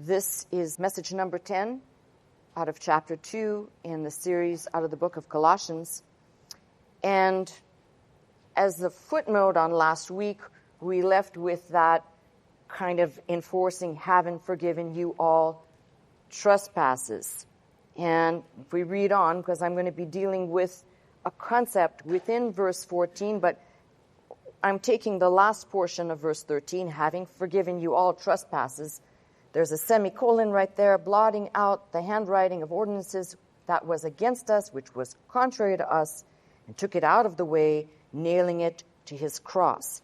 This is message number 10 out of chapter 2 in the series out of the book of Colossians. And as the footnote on last week, we left with that kind of enforcing, having forgiven you all trespasses. And if we read on, because I'm going to be dealing with a concept within verse 14, but I'm taking the last portion of verse 13, having forgiven you all trespasses. There's a semicolon right there, blotting out the handwriting of ordinances that was against us, which was contrary to us, and took it out of the way, nailing it to his cross.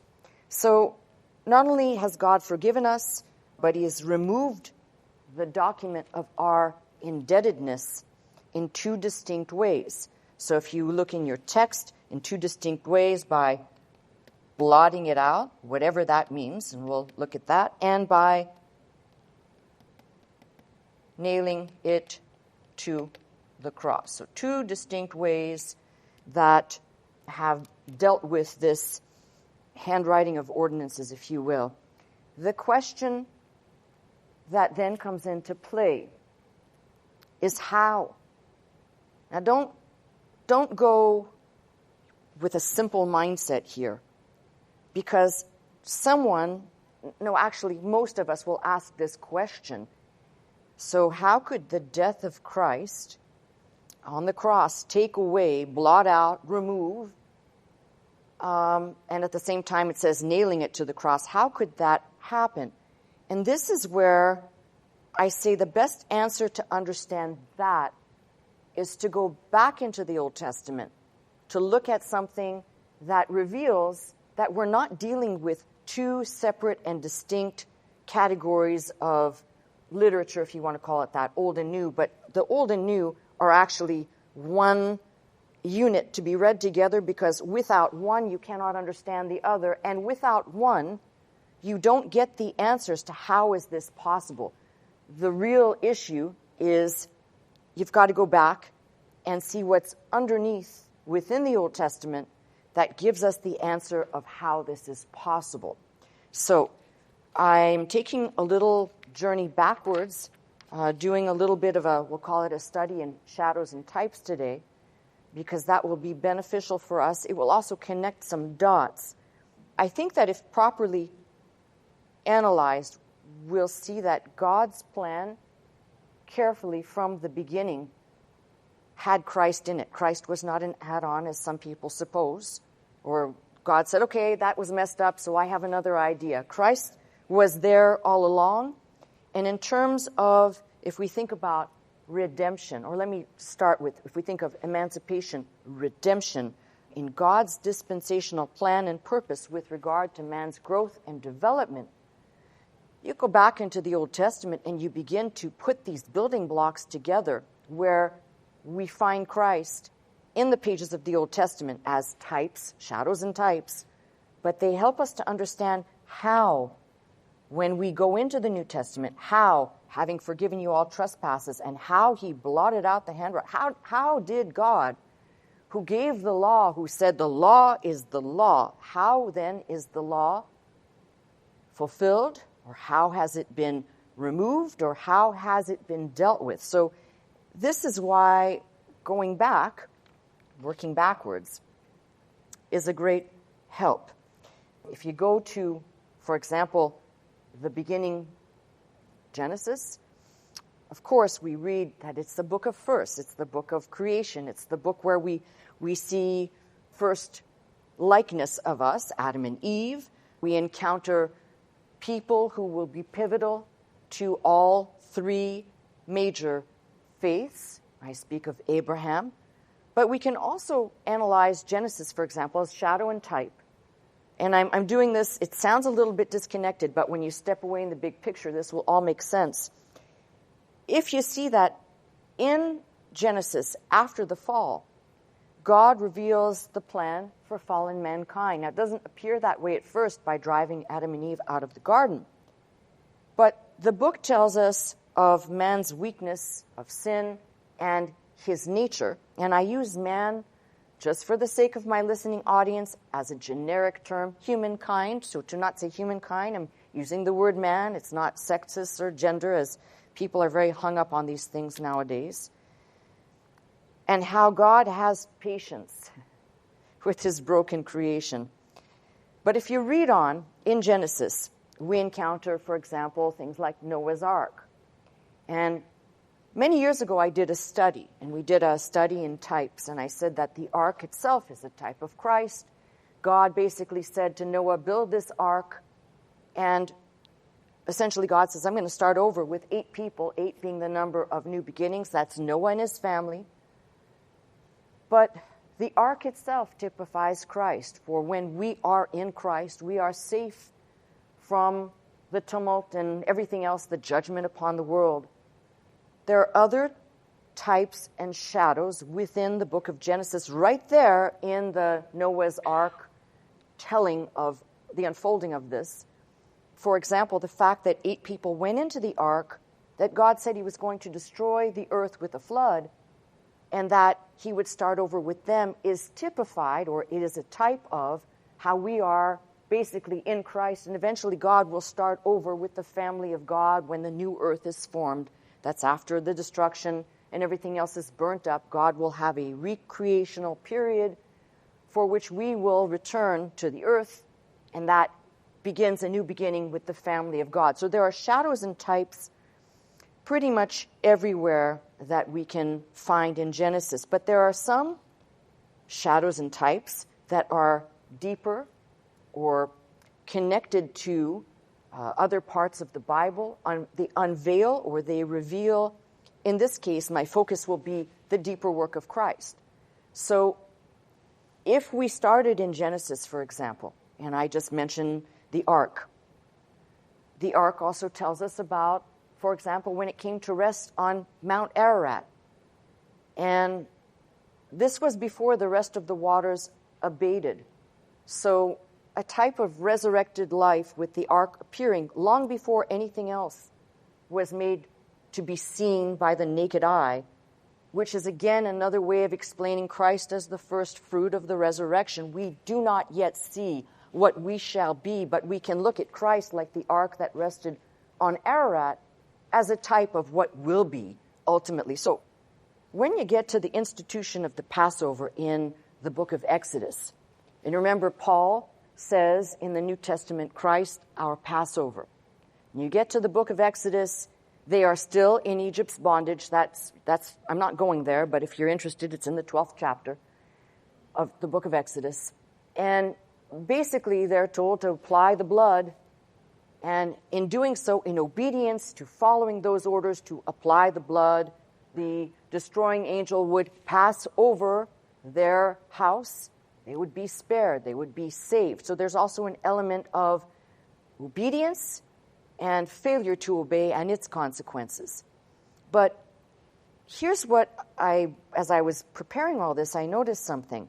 So not only has God forgiven us, but he has removed the document of our indebtedness in two distinct ways. So if you look in your text, in two distinct ways, by blotting it out, whatever that means, and we'll look at that, and by nailing it to the cross. So two distinct ways that have dealt with this handwriting of ordinances, if you will. The question that then comes into play is how. Now don't go with a simple mindset here, because most of us will ask this question. So how could the death of Christ on the cross take away, blot out, remove, and at the same time it says nailing it to the cross? How could that happen? And this is where I say the best answer to understand that is to go back into the Old Testament, to look at something that reveals that we're not dealing with two separate and distinct categories of literature, if you want to call it that, Old and New, but the Old and New are actually one unit to be read together, because without one you cannot understand the other, and without one you don't get the answers to how is this possible. The real issue is you've got to go back and see what's underneath within the Old Testament that gives us the answer of how this is possible. So I'm taking a little journey backwards, doing a little bit of we'll call it a study in shadows and types today, because that will be beneficial for us. It will also connect some dots. I think that if properly analyzed, we'll see that God's plan, carefully from the beginning, had Christ in it. Christ was not an add-on, as some people suppose, or God said, okay, that was messed up, so I have another idea. Christ was there all along. And in terms of, if we think about redemption, or let me start with, if we think of emancipation, redemption, in God's dispensational plan and purpose with regard to man's growth and development, you go back into the Old Testament and you begin to put these building blocks together where we find Christ in the pages of the Old Testament as types, shadows and types, but they help us to understand how, when we go into the New Testament, how, having forgiven you all trespasses, and how he blotted out the handwriting. How did God, who gave the law, who said the law is the law, how then is the law fulfilled? Or how has it been removed? Or how has it been dealt with? So this is why going back, working backwards, is a great help. If you go to, for example, the beginning, Genesis, of course we read that it's the book of first, it's the book of creation, it's the book where we see first likeness of us, Adam and Eve. We encounter people who will be pivotal to all three major faiths. I speak of Abraham. But we can also analyze Genesis, for example, as shadow and type. And I'm doing this, it sounds a little bit disconnected, but when you step away in the big picture, this will all make sense. If you see that in Genesis, after the fall, God reveals the plan for fallen mankind. Now, it doesn't appear that way at first by driving Adam and Eve out of the garden. But the book tells us of man's weakness, of sin, and his nature. And I use man, just for the sake of my listening audience, as a generic term, humankind. So to not say humankind, I'm using the word man. It's not sexist or gender, as people are very hung up on these things nowadays. And how God has patience with his broken creation. But if you read on in Genesis, we encounter, for example, things like Noah's Ark. And many years ago, I did a study, and we did a study in types, and I said that the ark itself is a type of Christ. God basically said to Noah, build this ark, and essentially God says, I'm going to start over with 8 people, 8 being the number of new beginnings. That's Noah and his family. But the ark itself typifies Christ, for when we are in Christ, we are safe from the tumult and everything else, the judgment upon the world. There are other types and shadows within the book of Genesis, right there in the Noah's Ark telling of the unfolding of this. For example, the fact that 8 people went into the ark, that God said he was going to destroy the earth with a flood, and that he would start over with them, is typified, or it is a type of how we are basically in Christ, and eventually God will start over with the family of God when the new earth is formed. That's after the destruction and everything else is burnt up. God will have a recreational period for which we will return to the earth, and that begins a new beginning with the family of God. So there are shadows and types pretty much everywhere that we can find in Genesis. But there are some shadows and types that are deeper or connected to other parts of the Bible. They unveil or they reveal. In this case, my focus will be the deeper work of Christ. So if we started in Genesis, for example, and I just mentioned the ark also tells us about, for example, when it came to rest on Mount Ararat. And this was before the rest of the waters abated. So a type of resurrected life with the ark appearing long before anything else was made to be seen by the naked eye, which is again another way of explaining Christ as the first fruit of the resurrection. We do not yet see what we shall be, but we can look at Christ like the ark that rested on Ararat as a type of what will be ultimately. So when you get to the institution of the Passover in the book of Exodus, and remember Paul says in the New Testament, Christ, our Passover. When you get to the book of Exodus, they are still in Egypt's bondage. That's I'm not going there, but if you're interested, it's in the 12th chapter of the book of Exodus. And basically, they're told to apply the blood, and in doing so, in obedience to following those orders to apply the blood, the destroying angel would pass over their house. They would be spared. They would be saved. So there's also an element of obedience and failure to obey and its consequences. But here's what as I was preparing all this, I noticed something.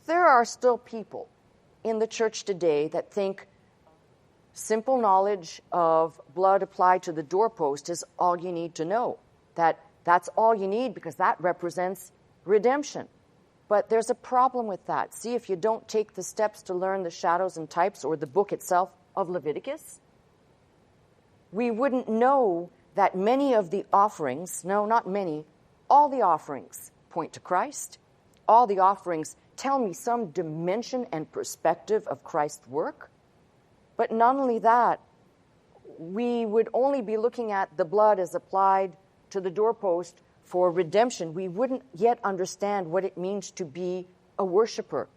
There are still people in the church today that think simple knowledge of blood applied to the doorpost is all you need to know. That's all you need because that represents redemption. But there's a problem with that. See, if you don't take the steps to learn the shadows and types or the book itself of Leviticus, we wouldn't know that many of the offerings, no, not many, all the offerings point to Christ. All the offerings tell me some dimension and perspective of Christ's work. But not only that, we would only be looking at the blood as applied to the doorpost for redemption. We wouldn't yet understand what it means to be a worshiper.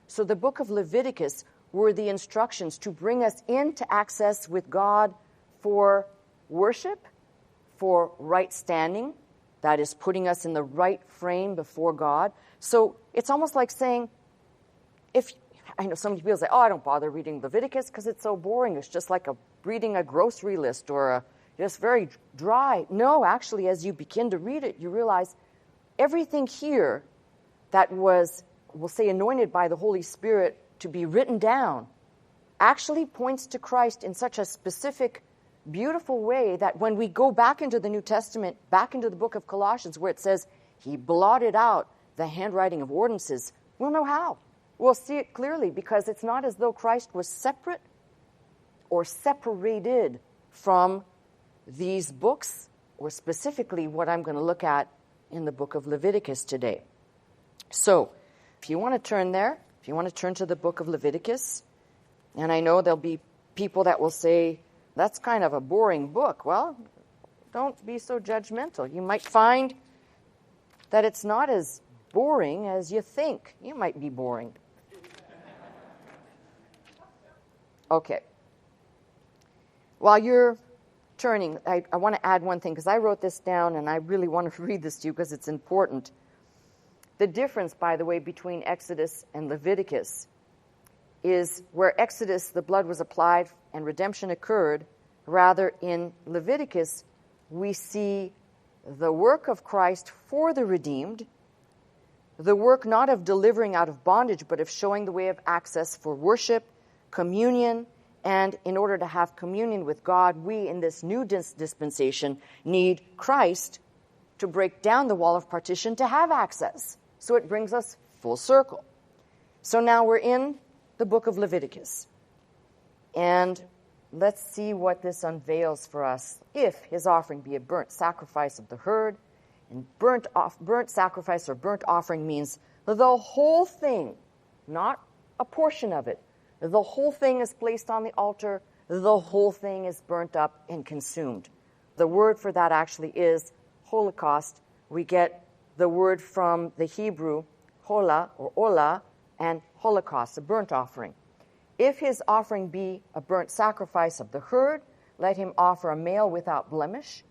So the book of Leviticus were the instructions to bring us into access with God for worship, for right standing, that is putting us in the right frame before God. So it's almost like saying, I know some people say, I don't bother reading Leviticus because it's so boring. It's just like reading a grocery list or just very dry. No, actually, as you begin to read it, you realize everything here that was, we'll say, anointed by the Holy Spirit to be written down actually points to Christ in such a specific, beautiful way that when we go back into the New Testament, back into the book of Colossians, where it says he blotted out the handwriting of ordinances, we'll know how. We'll see it clearly because it's not as though Christ was separate or separated from these books, or specifically what I'm going to look at in the book of Leviticus today. So, if you want to turn there, if you want to turn to the book of Leviticus, and I know there'll be people that will say, that's kind of a boring book. Well, don't be so judgmental. You might find that it's not as boring as you think. You might be boring. Okay. While you're turning, I want to add one thing, because I wrote this down and I really want to read this to you because it's important. The difference, by the way, between Exodus and Leviticus is where Exodus, the blood was applied and redemption occurred, rather in Leviticus, we see the work of Christ for the redeemed, the work not of delivering out of bondage, but of showing the way of access for worship, communion, and in order to have communion with God, we in this new dispensation need Christ to break down the wall of partition to have access. So it brings us full circle. So now we're in the book of Leviticus. And let's see what this unveils for us. If his offering be a burnt sacrifice of the herd, and burnt sacrifice or burnt offering means the whole thing, not a portion of it. The whole thing is placed on the altar. The whole thing is burnt up and consumed. The word for that actually is Holocaust. We get the word from the Hebrew, hola or ola, and Holocaust, a burnt offering. If his offering be a burnt sacrifice of the herd, let him offer a male without blemish.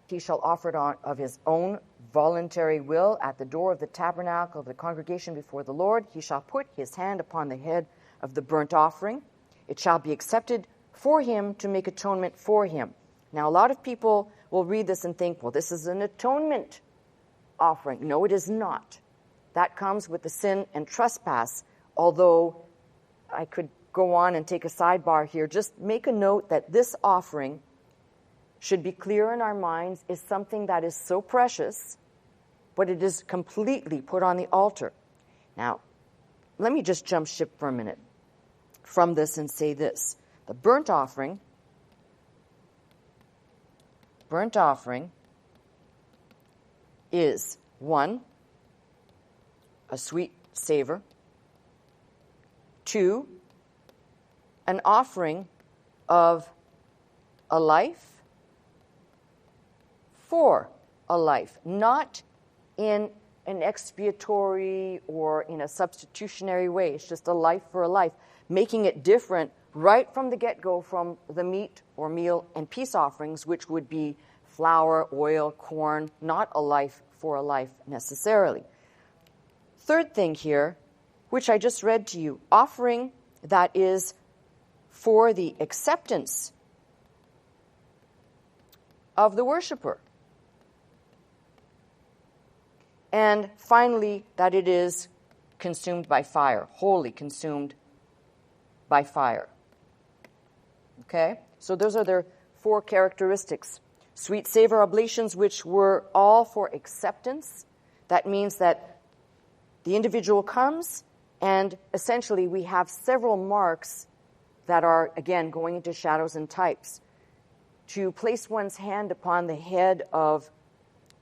He shall offer it of his own voluntary will at the door of the tabernacle of the congregation before the Lord. He shall put his hand upon the head of the burnt offering. It shall be accepted for him to make atonement for him. Now, a lot of people will read this and think, well, this is an atonement offering. No, it is not. That comes with the sin and trespass, although I could go on and take a sidebar here. Just make a note that this offering should be clear in our minds is something that is so precious, but it is completely put on the altar. Now, let me just jump ship for a minute from this and say this. The burnt offering is, 1, a sweet savor. 2, an offering of a life for a life, not in an expiatory or in a substitutionary way. It's just a life for a life, making it different right from the get-go from the meat or meal and peace offerings, which would be flour, oil, corn, not a life for a life necessarily. Third thing here, which I just read to you, offering that is for the acceptance of the worshiper. And finally, that it is consumed by fire, wholly consumed by fire. Okay? So those are their 4 characteristics. Sweet savor oblations, which were all for acceptance. That means that the individual comes, and essentially we have several marks that are, again, going into shadows and types. To place one's hand upon the head of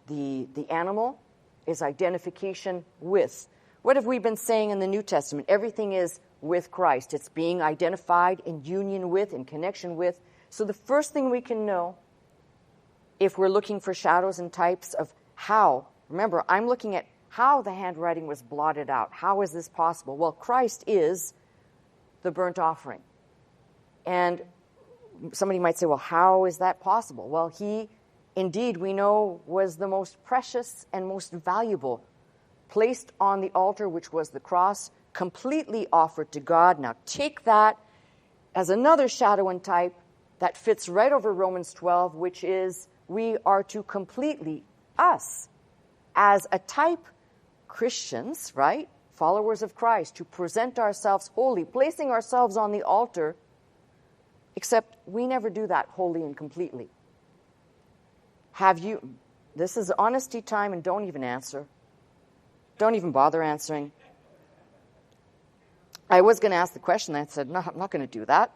the animal is identification with. What have we been saying in the New Testament? Everything is with Christ. It's being identified in union with, in connection with. So the first thing we can know, if we're looking for shadows and types of how, remember, I'm looking at how the handwriting was blotted out. How is this possible? Well, Christ is the burnt offering. And somebody might say, well, how is that possible? Well, he, indeed, we know, was the most precious and most valuable, placed on the altar, which was the cross, completely offered to God. Now take that as another shadow and type that fits right over Romans 12, which is we are to completely, us, as a type, Christians, right, followers of Christ, to present ourselves holy, placing ourselves on the altar, except we never do that wholly and completely. Have you, this is honesty time, and don't even answer. Don't even bother answering. I was going to ask the question. I said, no, I'm not going to do that.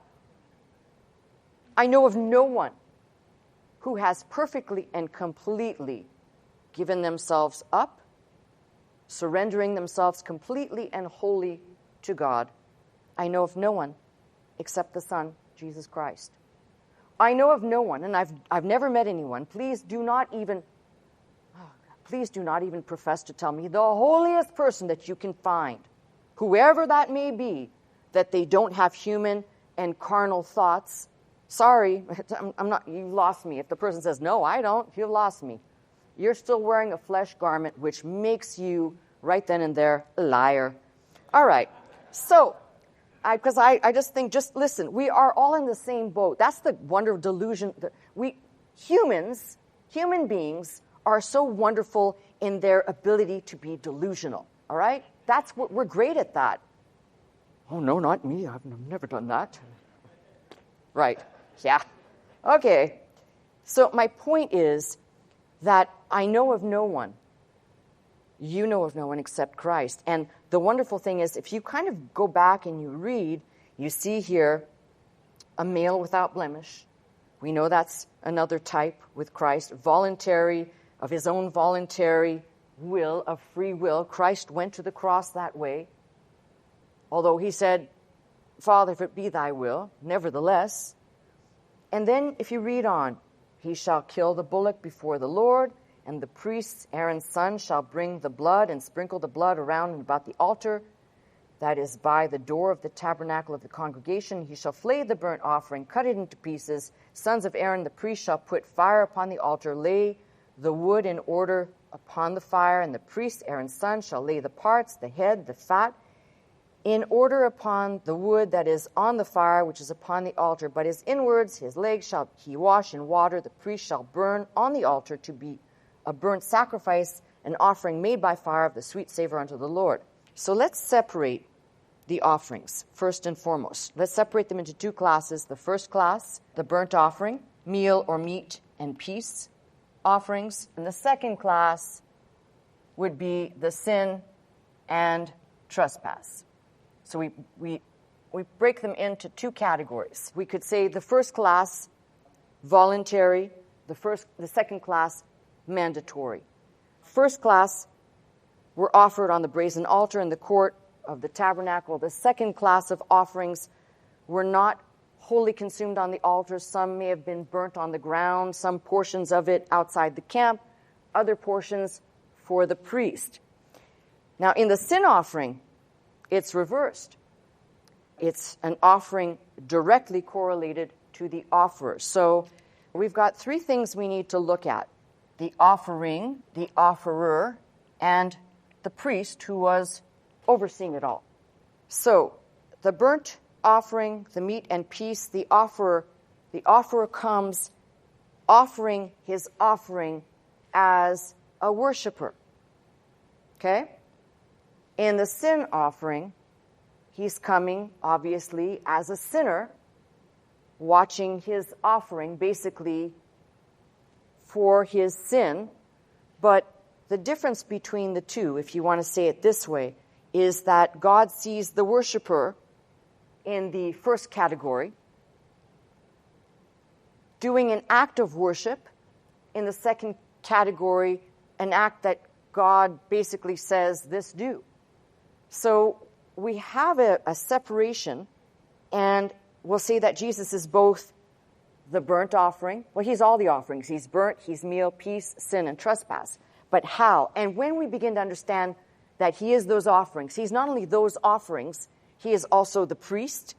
I know of no one who has perfectly and completely given themselves up, surrendering themselves completely and wholly to God. I know of no one except the Son, Jesus Christ. I know of no one, and I've never met anyone. Please do not even profess to tell me the holiest person that you can find, whoever that may be, that they don't have human and carnal thoughts. Sorry, I'm not. You lost me. If the person says, no, I don't, you've lost me. You're still wearing a flesh garment, which makes you, right then and there, a liar. All right. So, because I just think, just listen, we are all in the same boat. That's the wonder of delusion. Human beings are so wonderful in their ability to be delusional. All right? That's what we're great at that. Oh, no, not me. I've never done that. Right. Yeah. Okay. So my point is that I know of no one. You know of no one except Christ. And the wonderful thing is, if you kind of go back and you read, you see here a male without blemish. We know that's another type with Christ. Voluntary, of his own voluntary will, of free will. Christ went to the cross that way. Although he said, Father, if it be thy will, nevertheless. And then if you read on, he shall kill the bullock before the Lord, and the priests, Aaron's son, shall bring the blood and sprinkle the blood around and about the altar that is by the door of the tabernacle of the congregation. He shall flay the burnt offering, cut it into pieces. Sons of Aaron, the priest, shall put fire upon the altar, lay the wood in order upon the fire, and the priest, Aaron's son, shall lay the parts, the head, the fat, in order upon the wood that is on the fire, which is upon the altar. But his inwards, his legs, shall he wash in water. The priest shall burn on the altar to be a burnt sacrifice, an offering made by fire of the sweet savor unto the Lord. So let's separate the offerings, first and foremost. Let's separate them into two classes. The first class, the burnt offering, meal or meat and peace offerings. And the second class would be the sin and trespass. So we break them into two categories. We could say the first class, voluntary, the second class, mandatory. First class were offered on the brazen altar in the court of the tabernacle. The second class of offerings were not wholly consumed on the altar. Some may have been burnt on the ground, some portions of it outside the camp, other portions for the priest. Now, in the sin offering, it's reversed. It's an offering directly correlated to the offerer. So we've got three things we need to look at: the offering, the offerer, and the priest who was overseeing it all. So the burnt offering, the meat and peace, the offerer comes offering his offering as a worshiper. Okay? In the sin offering, he's coming, obviously, as a sinner, watching his offering, basically, for his sin. But the difference between the two, if you want to say it this way, is that God sees the worshiper in the first category doing an act of worship. In the second category, an act that God basically says, this do. So we have a separation, and we'll say that Jesus is both the burnt offering. Well, he's all the offerings. He's burnt, he's meal, peace, sin, and trespass. But how? And when we begin to understand that he is those offerings, he's not only those offerings, he is also the priest,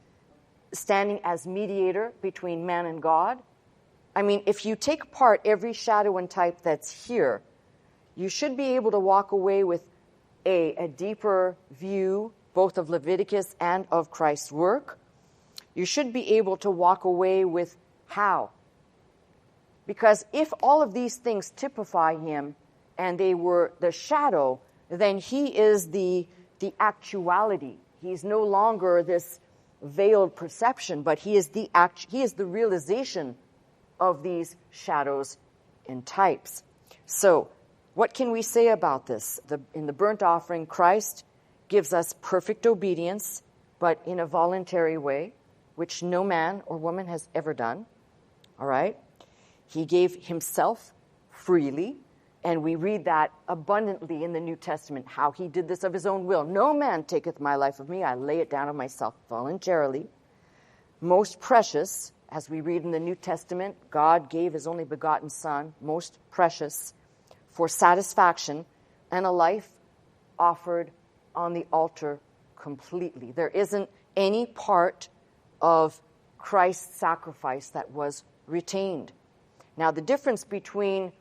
standing as mediator between man and God. I mean, if you take apart every shadow and type that's here, you should be able to walk away with a deeper view, both of Leviticus and of Christ's work. You should be able to walk away with how. Because if all of these things typify him and they were the shadow, then he is the actuality. He's no longer this veiled perception, but he is the realization of these shadows and types. So, what can we say about this? In the burnt offering, Christ gives us perfect obedience, but in a voluntary way, which no man or woman has ever done. All right? He gave himself freely, and we read that abundantly in the New Testament, how he did this of his own will. No man taketh my life of me, I lay it down of myself voluntarily. Most precious, as we read in the New Testament, God gave his only begotten Son, most precious, for satisfaction, and a life offered on the altar completely. There isn't any part of Christ's sacrifice that was retained. Now, the difference between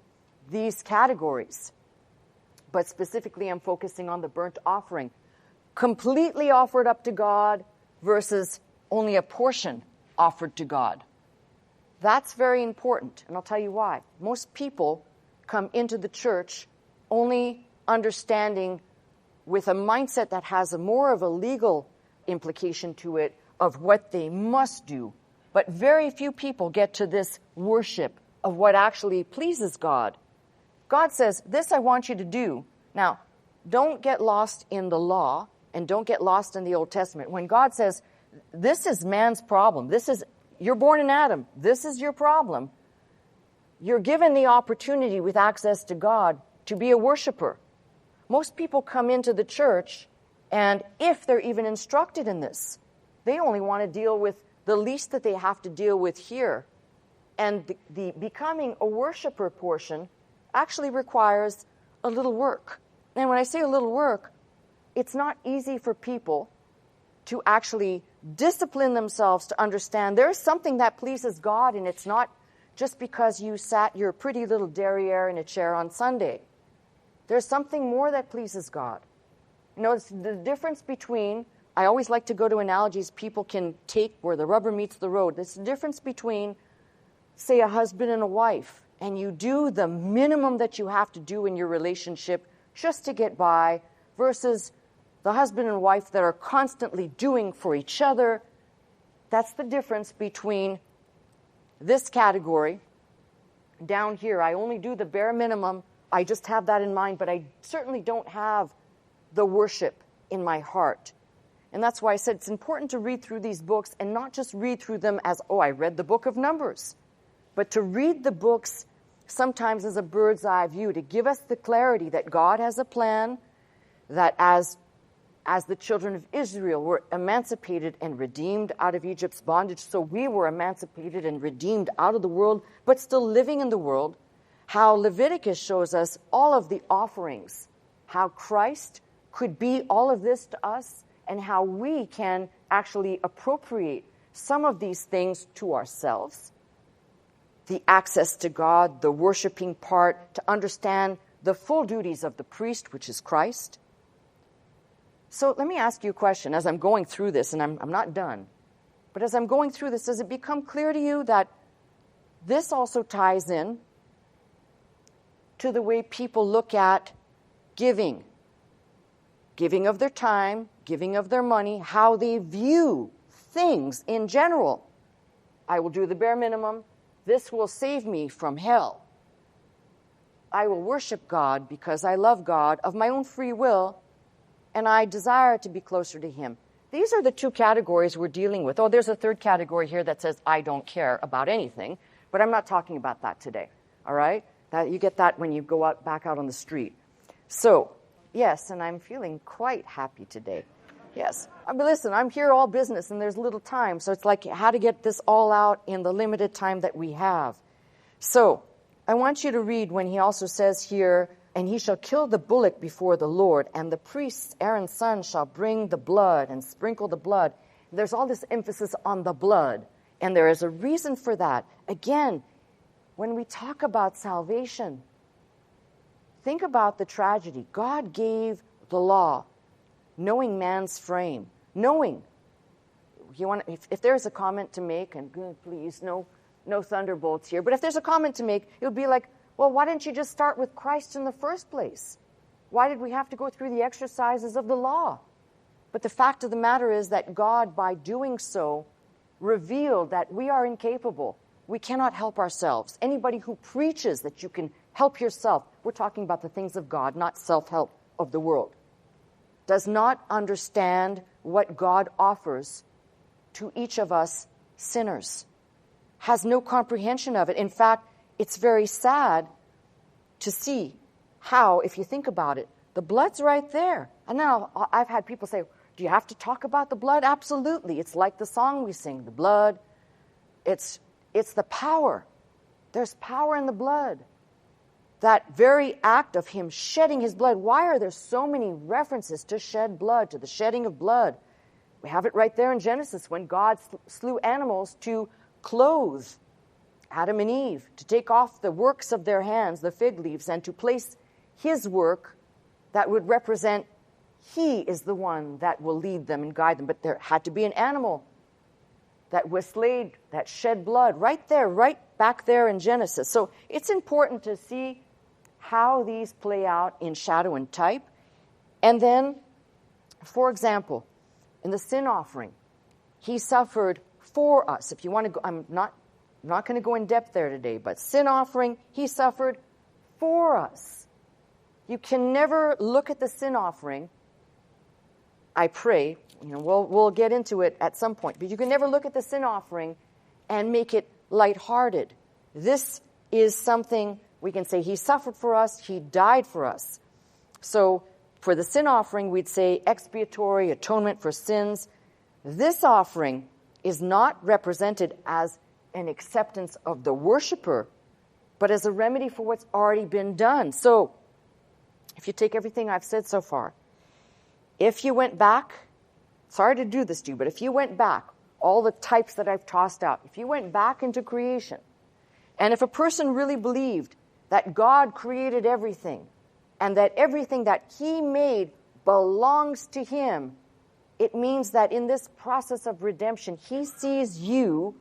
these categories, but specifically I'm focusing on the burnt offering, completely offered up to God versus only a portion offered to God. That's very important, and I'll tell you why. Most people come into the church only understanding with a mindset that has more of a legal implication to it of what they must do. But very few people get to this worship of what actually pleases God. God says, this I want you to do. Now, don't get lost in the law and don't get lost in the Old Testament. When God says, this is man's problem, you're born in Adam, this is your problem, you're given the opportunity with access to God to be a worshiper. Most people come into the church, and if they're even instructed in this, they only want to deal with the least that they have to deal with here. And the becoming a worshiper portion actually requires a little work. And when I say a little work, it's not easy for people to actually discipline themselves to understand there's something that pleases God, and it's not just because you sat your pretty little derriere in a chair on Sunday. There's something more that pleases God. You know, it's the difference between, I always like to go to analogies people can take where the rubber meets the road. There's the difference between, say, a husband and a wife, and you do the minimum that you have to do in your relationship just to get by, versus the husband and wife that are constantly doing for each other. That's the difference between this category. Down here, I only do the bare minimum. I just have that in mind, but I certainly don't have the worship in my heart. And that's why I said it's important to read through these books and not just read through them as, oh, I read the book of Numbers, but to read the books sometimes as a bird's eye view, to give us the clarity that God has a plan, that as the children of Israel were emancipated and redeemed out of Egypt's bondage, so we were emancipated and redeemed out of the world, but still living in the world. How Leviticus shows us all of the offerings, how Christ could be all of this to us, and how we can actually appropriate some of these things to ourselves. The access to God, the worshiping part, to understand the full duties of the priest, which is Christ. So let me ask you a question as I'm going through this, and I'm not done. But as I'm going through this, does it become clear to you that this also ties in to the way people look at giving? Giving of their time, giving of their money, how they view things in general. I will do the bare minimum. This will save me from hell. I will worship God because I love God of my own free will, and I desire to be closer to Him. These are the two categories we're dealing with. Oh, there's a third category here that says, I don't care about anything, but I'm not talking about that today, all right? You get that when you go back out on the street. So, yes, and I'm feeling quite happy today. Yes. I mean, listen, I'm here all business, and there's little time, so it's like how to get this all out in the limited time that we have. So, I want you to read when he also says here, and he shall kill the bullock before the Lord, and the priests, Aaron's son, shall bring the blood and sprinkle the blood. There's all this emphasis on the blood, and there is a reason for that. Again, when we talk about salvation, think about the tragedy. God gave the law, knowing man's frame, knowing. If there's a comment to make, and please, no thunderbolts here, but if there's a comment to make, it would be like, well, why didn't you just start with Christ in the first place? Why did we have to go through the exercises of the law? But the fact of the matter is that God, by doing so, revealed that we are incapable. We cannot help ourselves. Anybody who preaches that you can help yourself, we're talking about the things of God, not self-help of the world, does not understand what God offers to each of us sinners. has no comprehension of it. In fact, it's very sad to see how, if you think about it, the blood's right there. And now I've had people say, do you have to talk about the blood? Absolutely. It's like the song we sing, the blood. It's the power. There's power in the blood. That very act of him shedding his blood. Why are there so many references to shed blood, to the shedding of blood? We have it right there in Genesis when God slew animals to clothe Adam and Eve, to take off the works of their hands, the fig leaves, and to place his work that would represent he is the one that will lead them and guide them. But there had to be an animal that was slayed, that shed blood, right there, right back there in Genesis. So it's important to see how these play out in shadow and type. And then, for example, in the sin offering, he suffered for us. If you want to go, I'm not going to go in depth there today, but sin offering, he suffered for us. You can never look at the sin offering, I pray, we'll get into it at some point, but you can never look at the sin offering and make it lighthearted. This is something we can say he suffered for us, he died for us. So for the sin offering, we'd say expiatory atonement for sins. This offering is not represented as an acceptance of the worshiper, but as a remedy for what's already been done. So if you take everything I've said so far, if you went back, sorry to do this to you, but if you went back, all the types that I've tossed out, if you went back into creation, and if a person really believed that God created everything, and that everything that he made belongs to him, it means that in this process of redemption, he sees you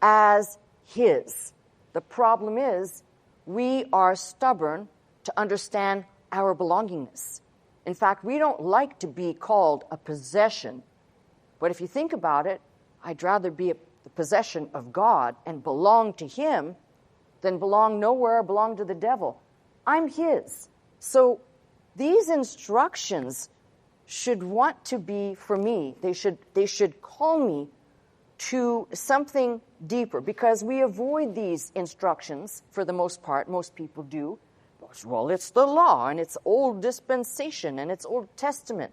as his. The problem is, we are stubborn to understand our belongingness. In fact, we don't like to be called a possession. But if you think about it, I'd rather be the possession of God and belong to him than belong nowhere, belong to the devil. I'm his. So these instructions should want to be, for me, they should call me to something deeper, because we avoid these instructions for the most part. Most people do. Well, it's the law, and it's old dispensation, and it's Old Testament.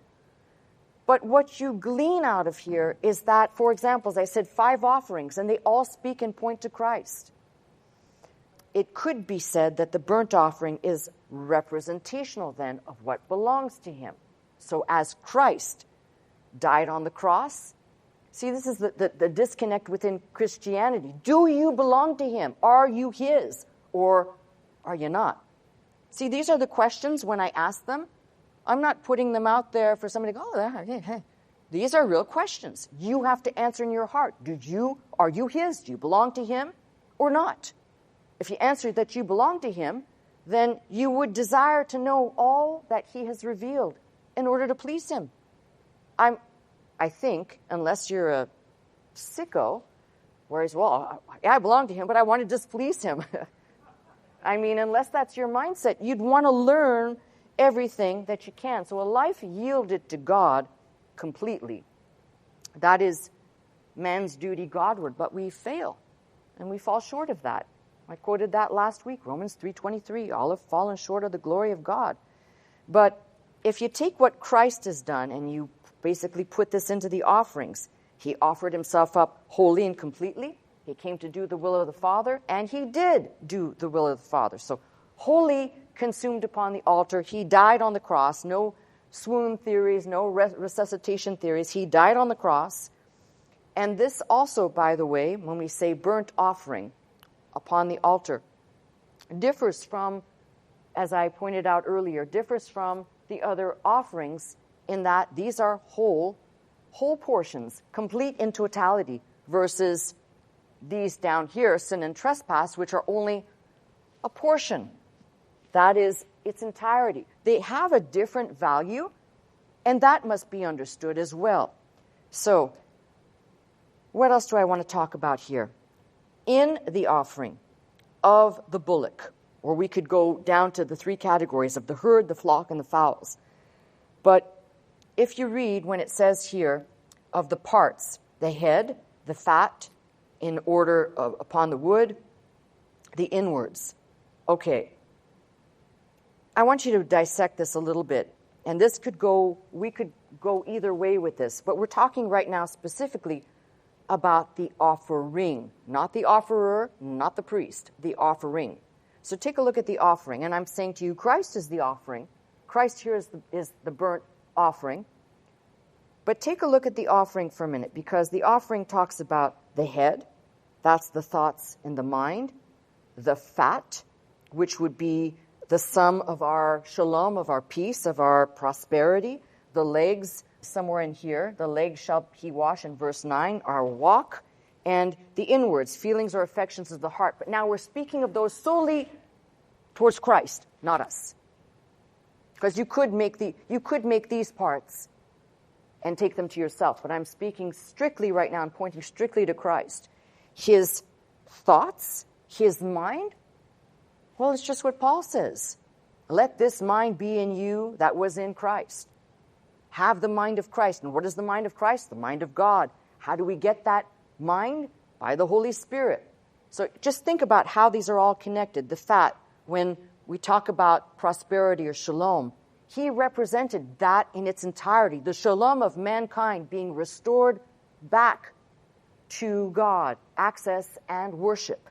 But what you glean out of here is that, for example, as I said, 5 offerings, and they all speak and point to Christ. It could be said that the burnt offering is representational then of what belongs to him. So as Christ died on the cross, see, this is the disconnect within Christianity. Do you belong to him? Are you his? Or are you not? See, these are the questions when I ask them. I'm not putting them out there for somebody to go, oh, hey. These are real questions. You have to answer in your heart. Are you his? Do you belong to him or not? If you answer that you belong to him, then you would desire to know all that he has revealed in order to please him. I think, unless you're a sicko, whereas, well, I belong to him, but I want to displease him. I mean, unless that's your mindset, you'd want to learn everything that you can. So a life yielded to God completely, that is man's duty Godward, but we fail, and we fall short of that. I quoted that last week, Romans 3:23, all have fallen short of the glory of God. But if you take what Christ has done and you basically put this into the offerings, he offered himself up wholly and completely. He came to do the will of the Father, and he did do the will of the Father. So wholly consumed upon the altar. He died on the cross. No swoon theories, no resuscitation theories. He died on the cross. And this also, by the way, when we say burnt offering upon the altar, differs from, as I pointed out earlier, differs from the other offerings in that these are whole portions, complete in totality, versus these down here, sin and trespass, which are only a portion. That is its entirety. They have a different value, and that must be understood as well. So, what else do I want to talk about here? In the offering of the bullock, or we could go down to the 3 categories of the herd, the flock, and the fowls. But if you read when it says here of the parts, the head, the fat, in order upon the wood, the inwards. Okay. I want you to dissect this a little bit. And we could go either way with this. But we're talking right now specifically about the offering. Not the offerer, not the priest, the offering. So take a look at the offering. And I'm saying to you, Christ is the offering. Christ here is the burnt offering. But take a look at the offering for a minute, because the offering talks about the head. That's the thoughts in the mind. The fat, which would be the sum of our shalom, of our peace, of our prosperity. The legs, somewhere in here, the legs shall he wash in verse 9, our walk. And the inwards, feelings or affections of the heart. But now we're speaking of those solely towards Christ, not us. Because you could make these parts and take them to yourself. But I'm speaking strictly right now and pointing strictly to Christ. His thoughts, his mind, well, it's just what Paul says. Let this mind be in you that was in Christ. Have the mind of Christ. And what is the mind of Christ? The mind of God. How do we get that mind? By the Holy Spirit. So just think about how these are all connected. The fat, when we talk about prosperity or shalom, he represented that in its entirety. The shalom of mankind being restored back to God, access and worship.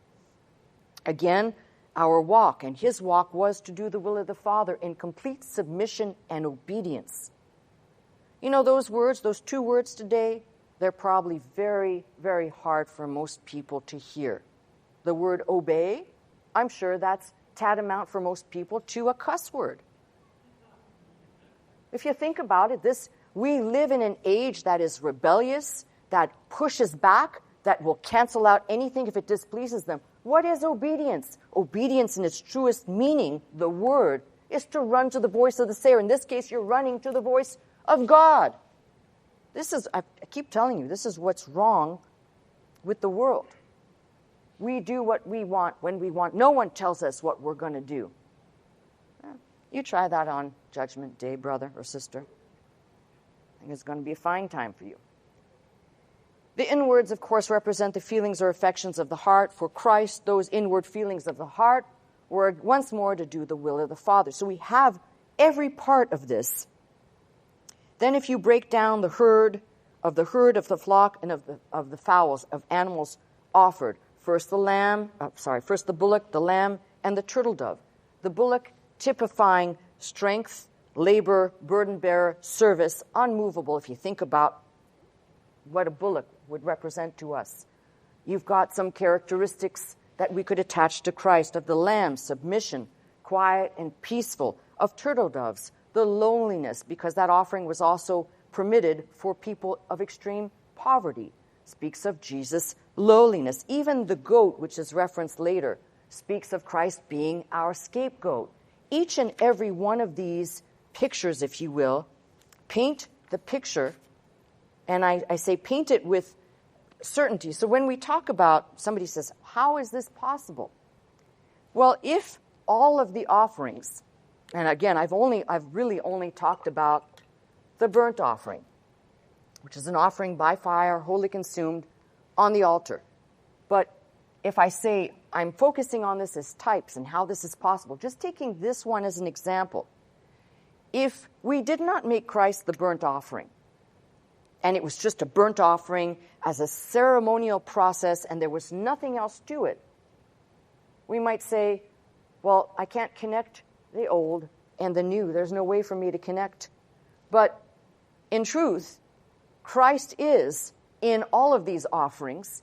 Again, our walk, and his walk was to do the will of the Father in complete submission and obedience. You know, those words, those two words today, they're probably very, very hard for most people to hear. The word obey, I'm sure that's tantamount for most people to a cuss word. If you think about it, we live in an age that is rebellious, that pushes back, that will cancel out anything if it displeases them. What is obedience? Obedience in its truest meaning, the word, is to run to the voice of the sayer. In this case, you're running to the voice of God. I keep telling you, this is what's wrong with the world. We do what we want when we want. No one tells us what we're going to do. You try that on Judgment Day, brother or sister. I think it's going to be a fine time for you. The inwards, of course, represent the feelings or affections of the heart. For Christ, those inward feelings of the heart were once more to do the will of the Father. So we have every part of this. Then if you break down the herd of the flock, and of the fowls, of animals offered, first the bullock, the lamb, and the turtle dove. The bullock typifying strength, labor, burden bearer, service, unmovable, if you think about what a bullock would represent to us. You've got some characteristics that we could attach to Christ. Of the lamb, submission, quiet and peaceful. Of turtle doves, the loneliness, because that offering was also permitted for people of extreme poverty. Speaks of Jesus' lowliness. Even the goat, which is referenced later, speaks of Christ being our scapegoat. Each and every one of these pictures, if you will, paint the picture, and I say paint it with certainty. So when we talk about, somebody says, how is this possible? Well, if all of the offerings, and again, I've really only talked about the burnt offering, which is an offering by fire, wholly consumed on the altar. But if I say I'm focusing on this as types and how this is possible, just taking this one as an example, if we did not make Christ the burnt offering, and it was just a burnt offering as a ceremonial process and there was nothing else to it, we might say, well, I can't connect the old and the new. There's no way for me to connect. But in truth, Christ is in all of these offerings,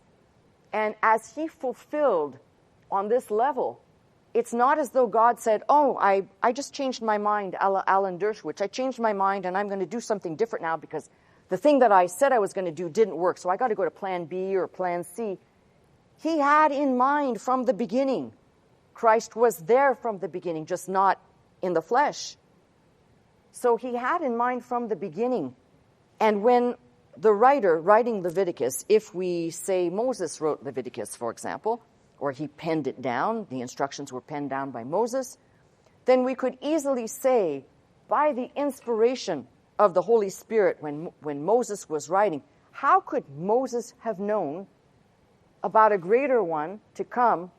and as he fulfilled on this level, it's not as though God said, oh, I just changed my mind, a la Alan Dershowitz. I changed my mind and I'm going to do something different now because the thing that I said I was going to do didn't work, so I got to go to plan B or plan C. He had in mind from the beginning. Christ was there from the beginning, just not in the flesh. So he had in mind from the beginning. And when the writer writing Leviticus, if we say Moses wrote Leviticus, for example, or he penned it down, the instructions were penned down by Moses, then we could easily say, by the inspiration of the Holy Spirit when Moses was writing, how could Moses have known about a greater one to come,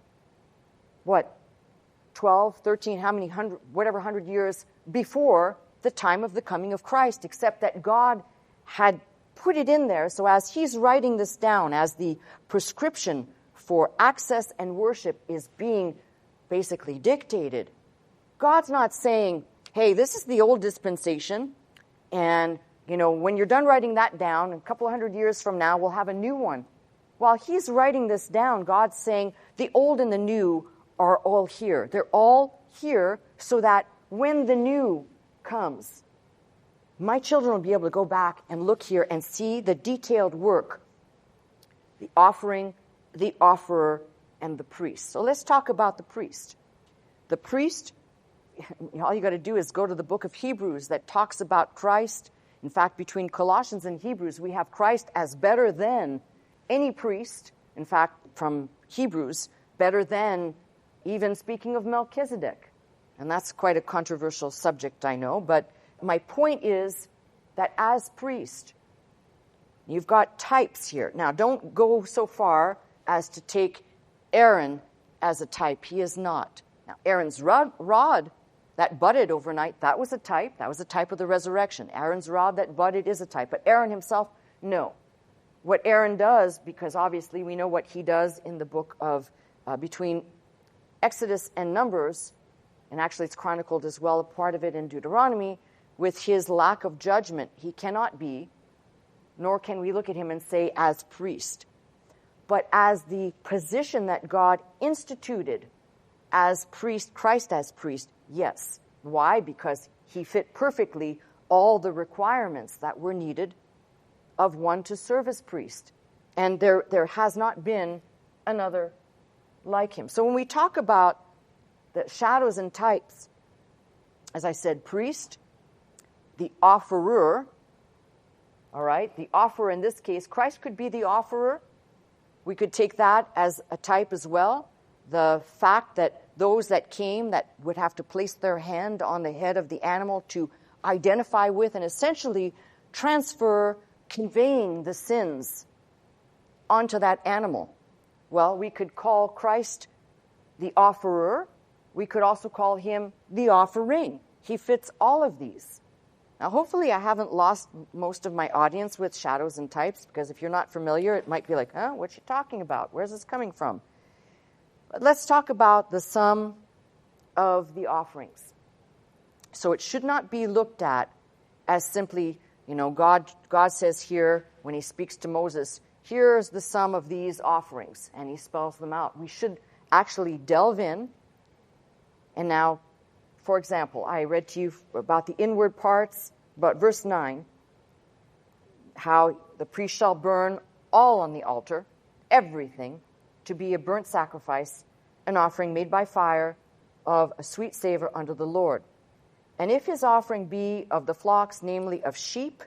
12, 13, how many hundred, whatever 100 years before the time of the coming of Christ, except that God had put it in there. So as he's writing this down, as the prescription for access and worship is being basically dictated, God's not saying, hey, this is the old dispensation, and, when you're done writing that down, a couple of 100 years from now, we'll have a new one. While he's writing this down, God's saying the old and the new are all here. They're all here so that when the new comes, my children will be able to go back and look here and see the detailed work, the offering, the offerer, and the priest. So let's talk about the priest. The priest, all you got to do is go to the book of Hebrews that talks about Christ. In fact, between Colossians and Hebrews, we have Christ as better than any priest. In fact, from Hebrews, better than even speaking of Melchizedek. And that's quite a controversial subject, I know. But my point is that as priest, you've got types here. Now, don't go so far as to take Aaron as a type. He is not. Now, Aaron's rod that budded overnight, that was a type. That was a type of the resurrection. Aaron's rod that budded is a type. But Aaron himself, no. What Aaron does, because obviously we know what he does in the book of, between Exodus and Numbers, and actually it's chronicled as well, a part of it in Deuteronomy, with his lack of judgment, he cannot be, nor can we look at him and say as priest. But as the position that God instituted as priest, Christ as priest, yes. Why? Because he fit perfectly all the requirements that were needed of one to serve as priest. And there has not been another like him. So when we talk about the shadows and types, as I said, priest, the offerer, all right, the offerer in this case, Christ could be the offerer. We could take that as a type as well. The fact that those that came that would have to place their hand on the head of the animal to identify with and essentially transfer, conveying the sins onto that animal. Well, we could call Christ the offerer. We could also call him the offering. He fits all of these. Now, hopefully I haven't lost most of my audience with shadows and types, because if you're not familiar, it might be like, what's she talking about? Where's this coming from? But let's talk about the sum of the offerings. So it should not be looked at as simply, God says here when he speaks to Moses, here's the sum of these offerings, and he spells them out. We should actually delve in. And now, for example, I read to you about the inward parts, about verse 9, how the priest shall burn all on the altar, everything, to be a burnt sacrifice, an offering made by fire of a sweet savor unto the Lord. And if his offering be of the flocks, namely of sheep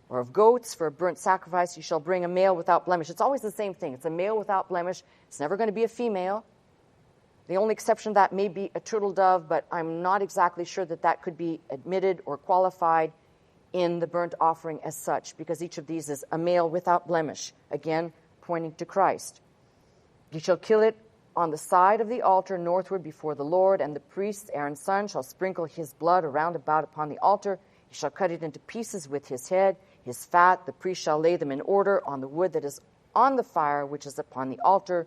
or of goats for a burnt sacrifice, you shall bring a male without blemish. It's always the same thing. It's a male without blemish. It's never going to be a female. The only exception to that may be a turtle dove, but I'm not exactly sure that could be admitted or qualified in the burnt offering as such, because each of these is a male without blemish, again, pointing to Christ. You shall kill it on the side of the altar northward before the Lord, and the priest, Aaron's son, shall sprinkle his blood around about upon the altar. He shall cut it into pieces with his head, his fat. The priest shall lay them in order on the wood that is on the fire, which is upon the altar.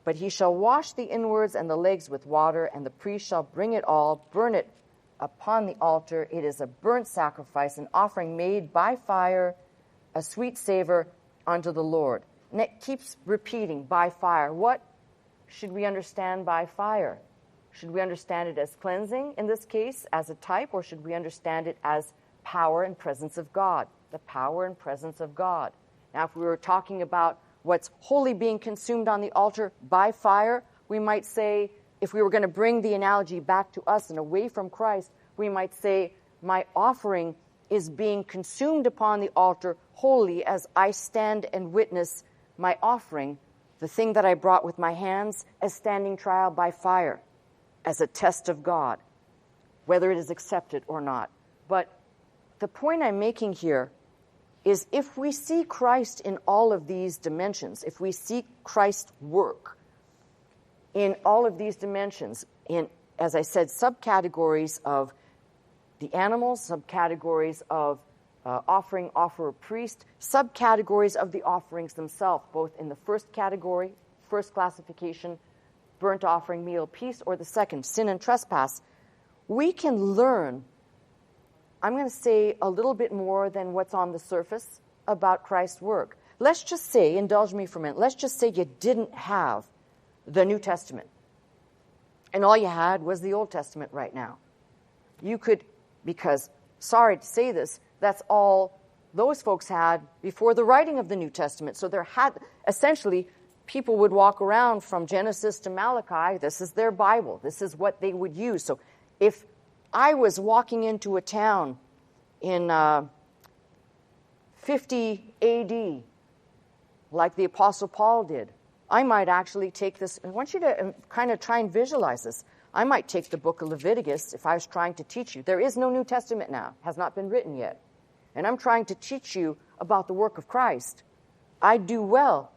But he shall wash the inwards and the legs with water, and the priest shall bring it all, burn it upon the altar. It is a burnt sacrifice, an offering made by fire, a sweet savor unto the Lord. And it keeps repeating, by fire. What should we understand by fire? Should we understand it as cleansing in this case, as a type, or should we understand it as power and presence of God? The power and presence of God. Now, if we were talking about what's wholly being consumed on the altar by fire, we might say, if we were going to bring the analogy back to us and away from Christ, we might say, my offering is being consumed upon the altar wholly as I stand and witness my offering, the thing that I brought with my hands, as standing trial by fire, as a test of God, whether it is accepted or not. But the point I'm making here is if we see Christ in all of these dimensions, if we see Christ's work in all of these dimensions, in, as I said, subcategories of the animals, subcategories of offerer, priest, subcategories of the offerings themselves, both in the first category, first classification, burnt offering, meal, peace, or the second, sin and trespass, we can learn, I'm going to say, a little bit more than what's on the surface about Christ's work. Let's just say, indulge me for a minute, let's just say you didn't have the New Testament, and all you had was the Old Testament right now. You could, because, sorry to say this, that's all those folks had before the writing of the New Testament. So there had, essentially, people would walk around from Genesis to Malachi. This is their Bible. This is what they would use. So if I was walking into a town in 50 A.D., like the Apostle Paul did, I might actually take this. I want you to kind of try and visualize this. I might take the book of Leviticus if I was trying to teach you. There is no New Testament now. Has not been written yet. And I'm trying to teach you about the work of Christ. I do well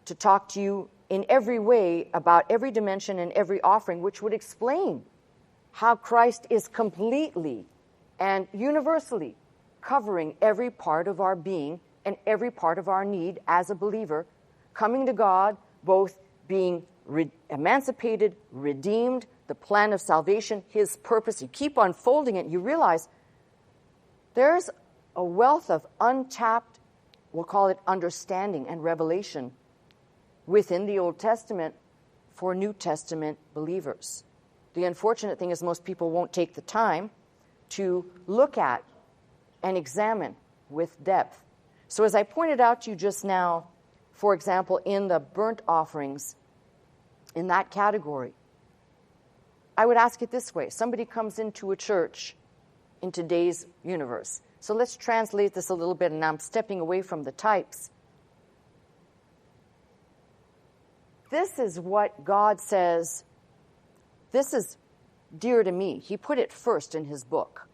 to talk to you in every way about every dimension and every offering, which would explain how Christ is completely and universally covering every part of our being and every part of our need as a believer, coming to God, both being emancipated, redeemed, the plan of salvation, his purpose. You keep unfolding it, you realize there's a wealth of untapped, we'll call it understanding and revelation within the Old Testament for New Testament believers. The unfortunate thing is most people won't take the time to look at and examine with depth. So as I pointed out to you just now, for example, in the burnt offerings, in that category, I would ask it this way. Somebody comes into a church in today's universe. So let's translate this a little bit, and I'm stepping away from the types. This is what God says, this is dear to me. He put it first in his book.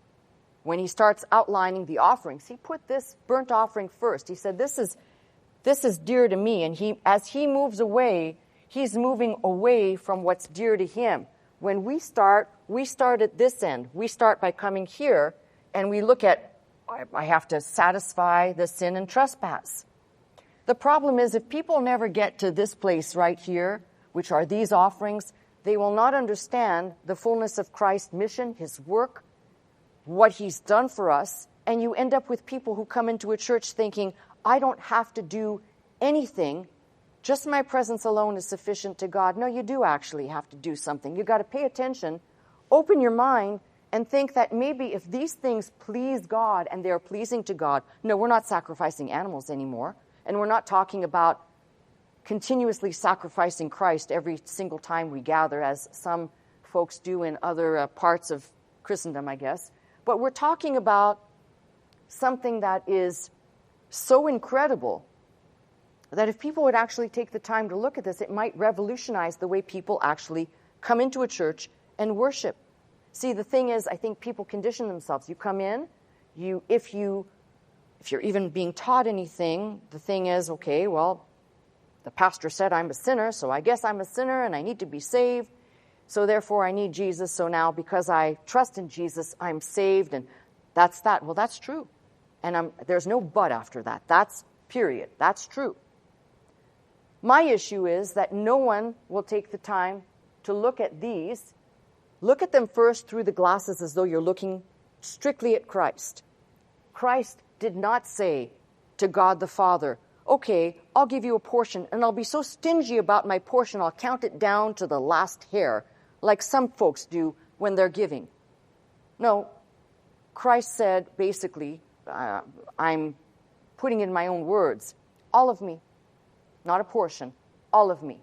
When he starts outlining the offerings, he put this burnt offering first. He said, this is dear to me. And as he moves away, he's moving away from what's dear to him. When we start at this end. We start by coming here, and we look at, I have to satisfy the sin and trespass. The problem is if people never get to this place right here, which are these offerings, they will not understand the fullness of Christ's mission, his work, what he's done for us, and you end up with people who come into a church thinking, I don't have to do anything, just my presence alone is sufficient to God. No, you do actually have to do something. You've got to pay attention, open your mind, and think that maybe if these things please God and they're pleasing to God, no, we're not sacrificing animals anymore, and we're not talking about continuously sacrificing Christ every single time we gather, as some folks do in other parts of Christendom, I guess. But we're talking about something that is so incredible that if people would actually take the time to look at this, it might revolutionize the way people actually come into a church and worship. See, the thing is, I think people condition themselves. You come in, if you're even being taught anything, the thing is, okay, well, the pastor said I'm a sinner, so I guess I'm a sinner and I need to be saved. So therefore I need Jesus. So now because I trust in Jesus, I'm saved. And that's that. Well, that's true. And there's no but after that. That's period. That's true. My issue is that no one will take the time to look at these. Look at them first through the glasses as though you're looking strictly at Christ. Christ did not say to God the Father, okay, I'll give you a portion, and I'll be so stingy about my portion, I'll count it down to the last hair, like some folks do when they're giving. No, Christ said, basically, I'm putting in my own words, all of me, not a portion, all of me.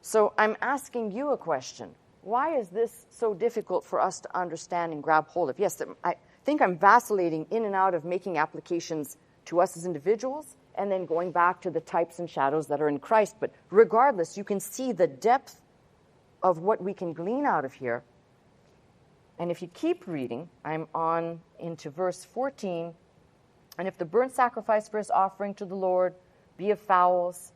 So I'm asking you a question. Why is this so difficult for us to understand and grab hold of? Yes, I think I'm vacillating in and out of making applications to us as individuals and then going back to the types and shadows that are in Christ. But regardless, you can see the depth of what we can glean out of here. And if you keep reading, I'm on into verse 14 And if the burnt sacrifice for his offering to the Lord be of fowls,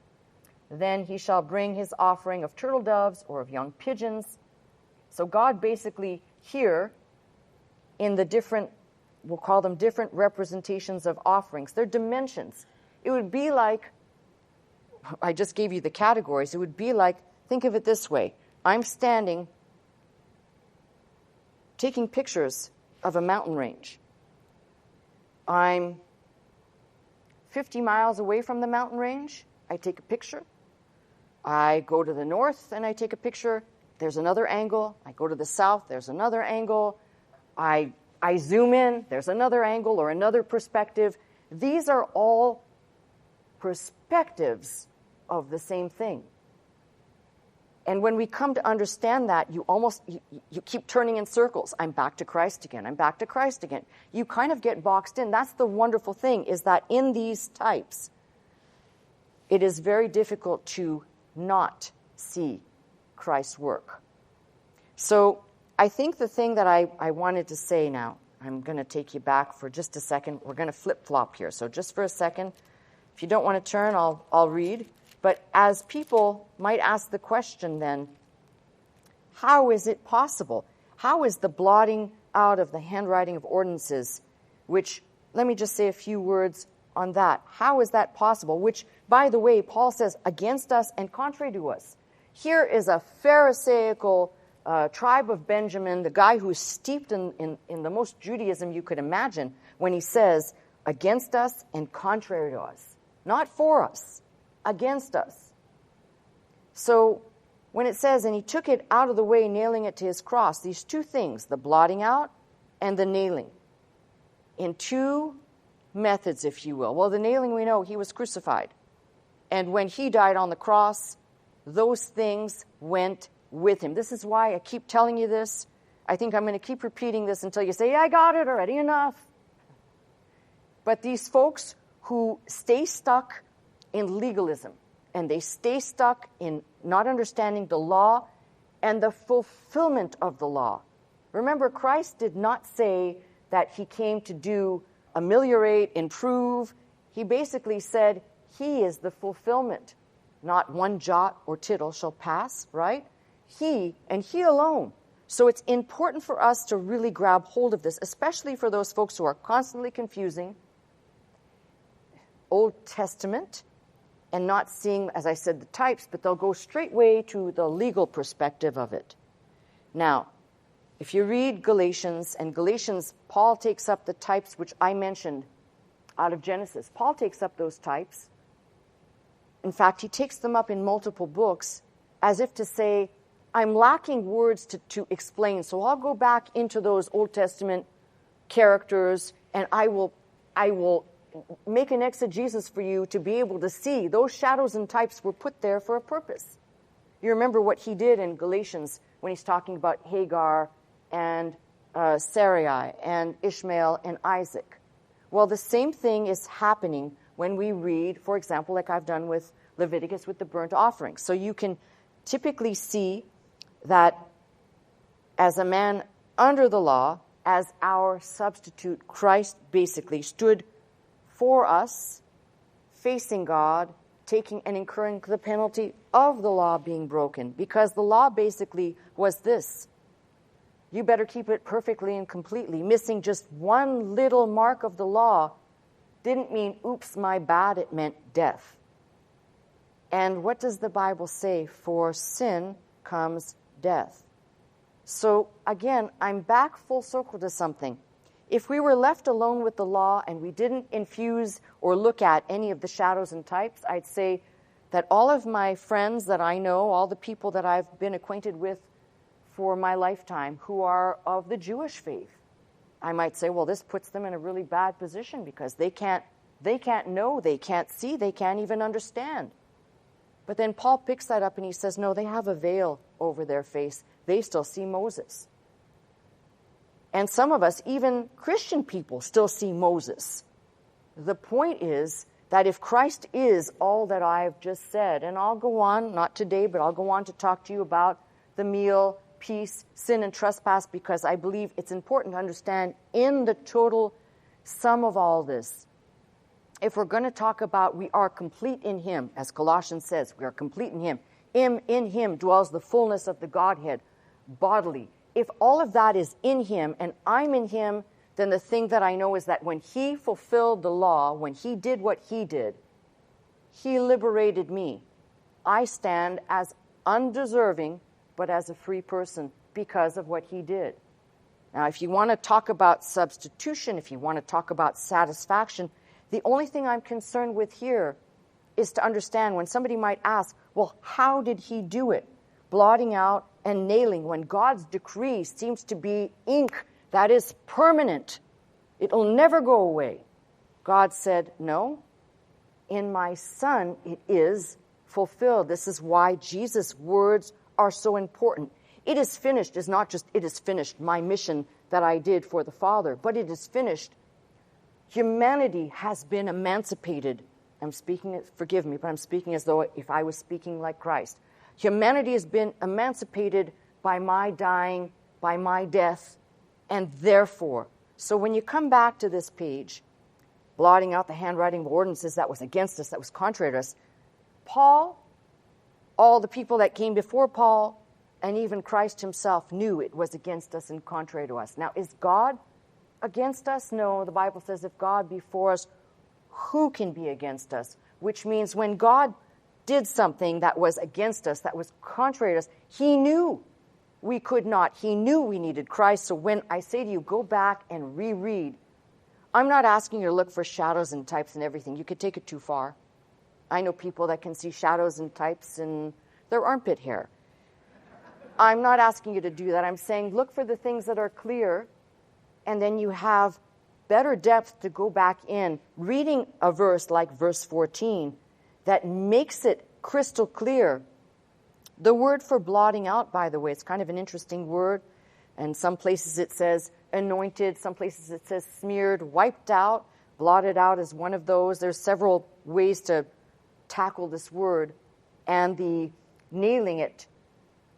then he shall bring his offering of turtle doves or of young pigeons. So God basically here, in the different, we'll call them different representations of offerings, they're dimensions. It would be like, I just gave you the categories, it would be like, think of it this way. I'm standing taking pictures of a mountain range. I'm 50 miles away from the mountain range. I take a picture. I go to the north and I take a picture. There's another angle. I go to the south. There's another angle. I zoom in. There's another angle or another perspective. These are all perspectives of the same thing. And when we come to understand that, you keep turning in circles. I'm back to Christ again. I'm back to Christ again. You kind of get boxed in. That's the wonderful thing, is that in these types, it is very difficult to not see Christ's work. So I think the thing that I wanted to say now, I'm going to take you back for just a second. We're going to flip-flop here. So just for a second, if you don't want to turn, I'll read. But as people might ask the question then, how is it possible? How is the blotting out of the handwriting of ordinances, which, let me just say a few words on that. How is that possible? Which, by the way, Paul says, against us and contrary to us. Here is a Pharisaical tribe of Benjamin, the guy who's steeped in the most Judaism you could imagine, when he says, against us and contrary to us. Not for us. Against us. So when it says, and he took it out of the way, nailing it to his cross, these two things, the blotting out and the nailing, in two methods, if you will. Well, the nailing, we know he was crucified. And when he died on the cross, those things went with him. This is why I keep telling you this. I think I'm going to keep repeating this until you say, yeah, I got it already, enough. But these folks who stay stuck in legalism, and they stay stuck in not understanding the law and the fulfillment of the law. Remember, Christ did not say that he came to ameliorate, improve. He basically said he is the fulfillment. Not one jot or tittle shall pass, right? He, and he alone. So it's important for us to really grab hold of this, especially for those folks who are constantly confusing Old Testament and not seeing, as I said, the types, but they'll go straightway to the legal perspective of it. Now, if you read Galatians, and Galatians, Paul takes up the types which I mentioned out of Genesis. Paul takes up those types. In fact, he takes them up in multiple books as if to say, I'm lacking words to explain, so I'll go back into those Old Testament characters and I will make an exegesis for you to be able to see those shadows and types were put there for a purpose. You remember what he did in Galatians when he's talking about Hagar and Sarai and Ishmael and Isaac. Well, the same thing is happening when we read, for example, like I've done with Leviticus with the burnt offerings. So you can typically see that as a man under the law, as our substitute, Christ basically stood for us, facing God, taking and incurring the penalty of the law being broken. Because the law basically was this. You better keep it perfectly and completely. Missing just one little mark of the law didn't mean, oops, my bad. It meant death. And what does the Bible say? For sin comes death. So again, I'm back full circle to something. If we were left alone with the law and we didn't infuse or look at any of the shadows and types, I'd say that all of my friends that I know, all the people that I've been acquainted with for my lifetime who are of the Jewish faith, I might say, well, this puts them in a really bad position because they can't know, they can't see, they can't even understand. But then Paul picks that up and he says, no, they have a veil over their face. They still see Moses. And some of us, even Christian people, still see Moses. The point is that if Christ is all that I've just said, and I'll go on, not today, but I'll go on to talk to you about the meal, peace, sin, and trespass, because I believe it's important to understand in the total sum of all this, if we're going to talk about we are complete in him, as Colossians says, we are complete in him. In him dwells the fullness of the Godhead bodily. If all of that is in him and I'm in him, then the thing that I know is that when he fulfilled the law, when he did what he did, he liberated me. I stand as undeserving, but as a free person because of what he did. Now, if you want to talk about substitution, if you want to talk about satisfaction, the only thing I'm concerned with here is to understand when somebody might ask, well, how did he do it? Blotting out and nailing, when God's decree seems to be ink that is permanent. It'll never go away. God said, no, in my Son it is fulfilled. This is why Jesus' words are so important. It is finished is not just it is finished, my mission that I did for the Father, but it is finished. Humanity has been emancipated. I'm speaking, forgive me, but I'm speaking as though if I was speaking like Christ. Humanity has been emancipated by my dying, by my death, and therefore, so when you come back to this page, blotting out the handwriting of ordinances that was against us, that was contrary to us, Paul, all the people that came before Paul, and even Christ himself knew it was against us and contrary to us. Now, is God against us? No, the Bible says if God be for us, who can be against us? Which means when God did something that was against us, that was contrary to us, he knew we could not. He knew we needed Christ. So when I say to you, go back and reread, I'm not asking you to look for shadows and types and everything. You could take it too far. I know people that can see shadows and types in their armpit hair. I'm not asking you to do that. I'm saying look for the things that are clear, and then you have better depth to go back in, reading a verse like verse 14 that makes it crystal clear. The word for blotting out, by the way, it's kind of an interesting word. And some places it says anointed, some places it says smeared, wiped out, blotted out is one of those. There's several ways to tackle this word. And the nailing it,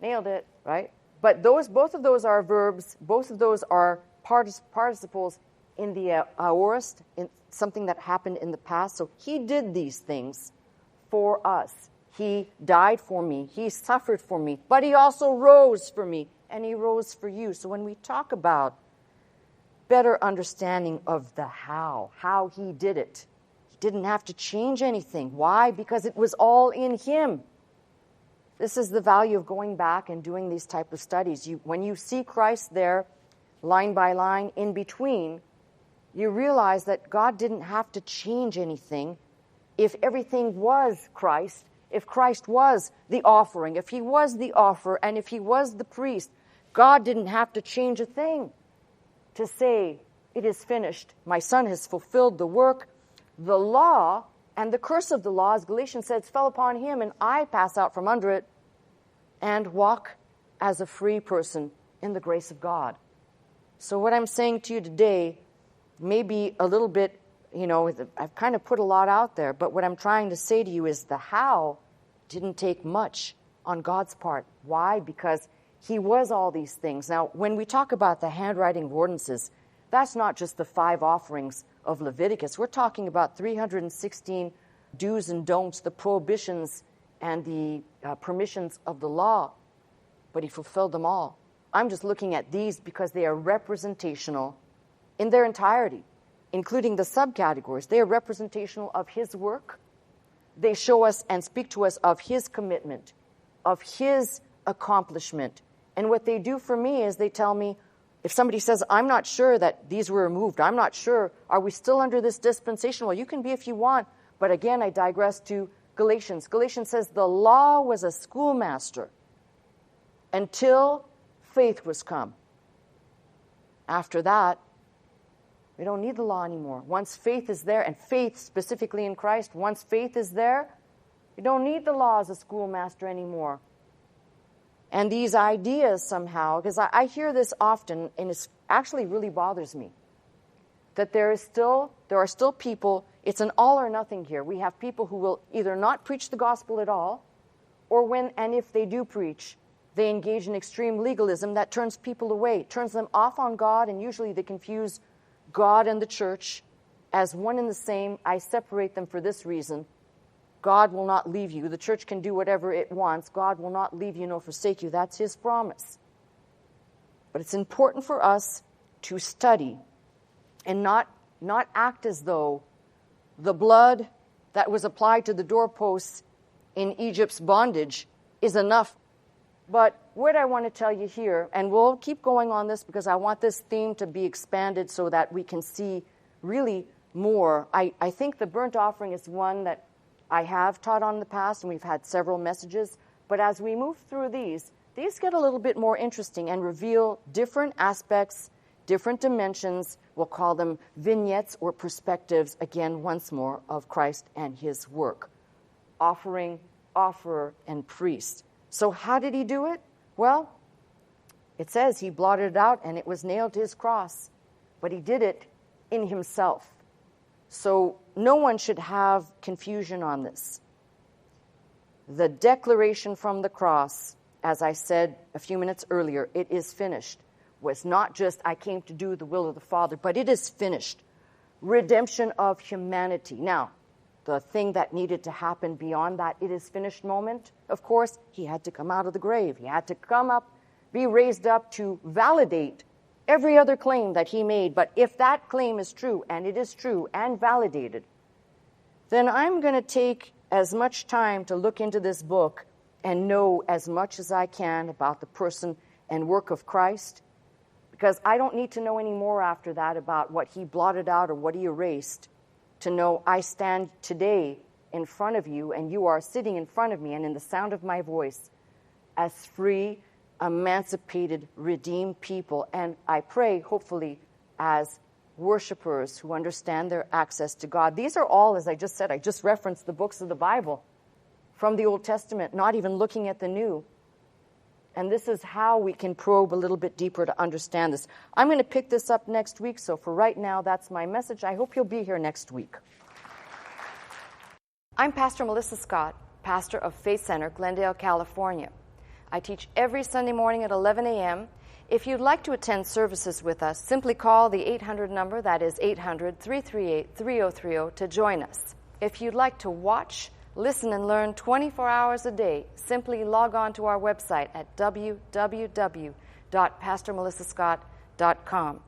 nailed it, right? But both of those are verbs, both of those are participles in the aorist, in something that happened in the past. So he did these things for us. He died for me. He suffered for me. But he also rose for me. And he rose for you. So when we talk about better understanding of the how he did it, he didn't have to change anything. Why? Because it was all in him. This is the value of going back and doing these type of studies. When you see Christ there, line by line, in between, you realize that God didn't have to change anything. If everything was Christ, if Christ was the offering, if he was the offer, and if he was the priest, God didn't have to change a thing to say, it is finished. My Son has fulfilled the work. The law and the curse of the law, as Galatians says, fell upon him, and I pass out from under it and walk as a free person in the grace of God. So what I'm saying to you today may be a little bit, I've kind of put a lot out there, but what I'm trying to say to you is the how didn't take much on God's part. Why? Because he was all these things. Now, when we talk about the handwriting of ordinances, that's not just the 5 offerings of Leviticus. We're talking about 316 do's and don'ts, the prohibitions and the permissions of the law. But he fulfilled them all. I'm just looking at these because they are representational in their entirety, including the subcategories. They are representational of his work. They show us and speak to us of his commitment, of his accomplishment. And what they do for me is they tell me, if somebody says, I'm not sure that these were removed, I'm not sure, are we still under this dispensation? Well, you can be if you want. But again, I digress to Galatians. Galatians says the law was a schoolmaster until faith was come. After that, we don't need the law anymore. Once faith is there, and faith specifically in Christ, once faith is there, you don't need the law as a schoolmaster anymore. And these ideas somehow, because I hear this often, and it actually really bothers me, that there are still people, it's an all or nothing here. We have people who will either not preach the gospel at all, or if they do preach, they engage in extreme legalism that turns people away, turns them off on God, and usually they confuse God and the church, as one and the same. I separate them for this reason. God will not leave you. The church can do whatever it wants. God will not leave you nor forsake you. That's his promise. But it's important for us to study and not act as though the blood that was applied to the doorposts in Egypt's bondage is enough. But what I want to tell you here, and we'll keep going on this because I want this theme to be expanded so that we can see really more. I think the burnt offering is one that I have taught on in the past, and we've had several messages. But as we move through these get a little bit more interesting and reveal different aspects, different dimensions. We'll call them vignettes or perspectives, again, once more, of Christ and his work. Offering, offerer, and priest. So how did he do it? Well, it says he blotted it out and it was nailed to his cross. But he did it in himself. So no one should have confusion on this. The declaration from the cross, as I said a few minutes earlier, it is finished, was not just I came to do the will of the Father, but it is finished. Redemption of humanity. Now, the thing that needed to happen beyond that it is finished moment, of course, he had to come out of the grave. He had to come up, be raised up to validate every other claim that he made. But if that claim is true, and it is true and validated, then I'm going to take as much time to look into this book and know as much as I can about the person and work of Christ, because I don't need to know any more after that about what he blotted out or what he erased to know I stand today in front of you and you are sitting in front of me and in the sound of my voice as free, emancipated, redeemed people. And I pray, hopefully, as worshipers who understand their access to God. These are all, as I just said, I just referenced the books of the Bible from the Old Testament, not even looking at the New. And this is how we can probe a little bit deeper to understand this. I'm going to pick this up next week, so for right now, that's my message. I hope you'll be here next week. I'm Pastor Melissa Scott, pastor of Faith Center, Glendale, California. I teach every Sunday morning at 11 a.m. If you'd like to attend services with us, simply call the 800 number, that is 800-338-3030, to join us. If you'd like to watch, listen, and learn 24 hours a day, simply log on to our website at www.pastormelissascott.com.